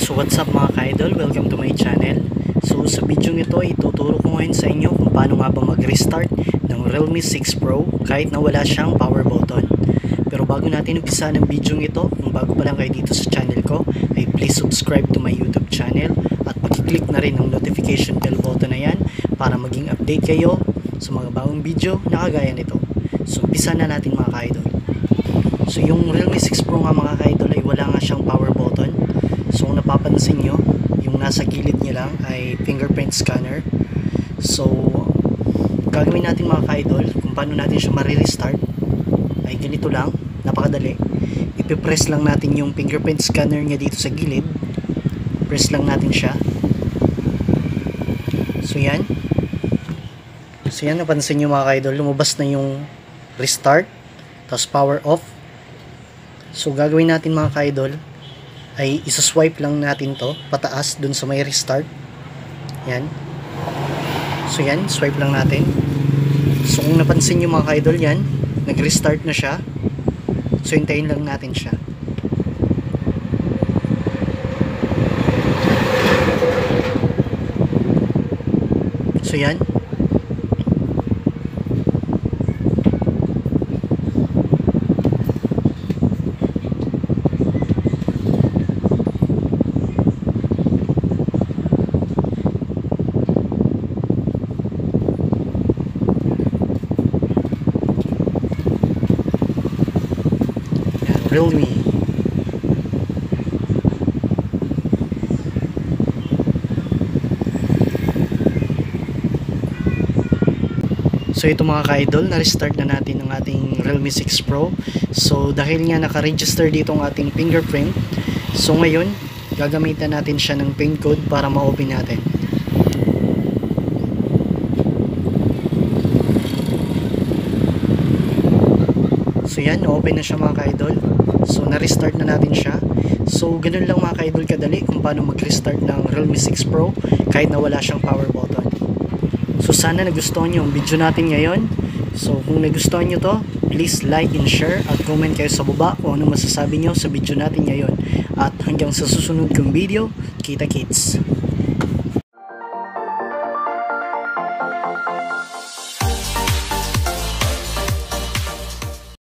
So what's up mga ka-idol, welcome to my channel. So sa video ito ay ituturo ko ngayon sa inyo kung paano nga ba mag-restart ng Realme 6 Pro kahit na wala siyang power button. Pero bago natin umpisa ng video ito, kung bago pa lang kayo dito sa channel ko, ay please subscribe to my YouTube channel at pag-click na rin ang notification bell button na yan para maging update kayo sa mga bagong video na kagaya nito. So umpisa na natin mga ka-idol. So yung Realme 6 Pro nga mga ka-idol ay wala nga siyang power button. So kung napapansin nyo, yung nasa gilid niya lang ay fingerprint scanner. So gagawin natin mga ka-idol kung paano natin siya ma-restart ay ganito lang, napakadali. Ipipress lang natin yung fingerprint scanner niya dito sa gilid. Press lang natin siya. So yan. So yan, napansin nyo mga ka-idol, lumabas na yung restart, tapos power off. So gagawin natin mga ka-idol ay isa-swipe lang natin to pataas dun sa may restart. Yan. So yan, swipe lang natin. So kung napansin nyo mga ka-idol, yan, nag-restart na siya. So hintayin lang natin siya. So yan. Realme. So ito mga ka-idol, na-restart na natin ang ating Realme 6 Pro. So dahil nga naka-register dito ang ating fingerprint, so ngayon gagamitan natin siya ng pin code para ma-open natin. So yan, na-open na siya mga ka-idol. So na-restart na natin siya. So ganun lang mga ka-idol kadali kung paano mag-restart ng Realme 6 Pro kahit na wala siyang power button. So sana nagustuhan nyo ang video natin ngayon. So kung nagustuhan nyo to, please like and share at comment kayo sa baba kung ano masasabi nyo sa video natin ngayon. At hanggang sa susunod kong video, kita kits!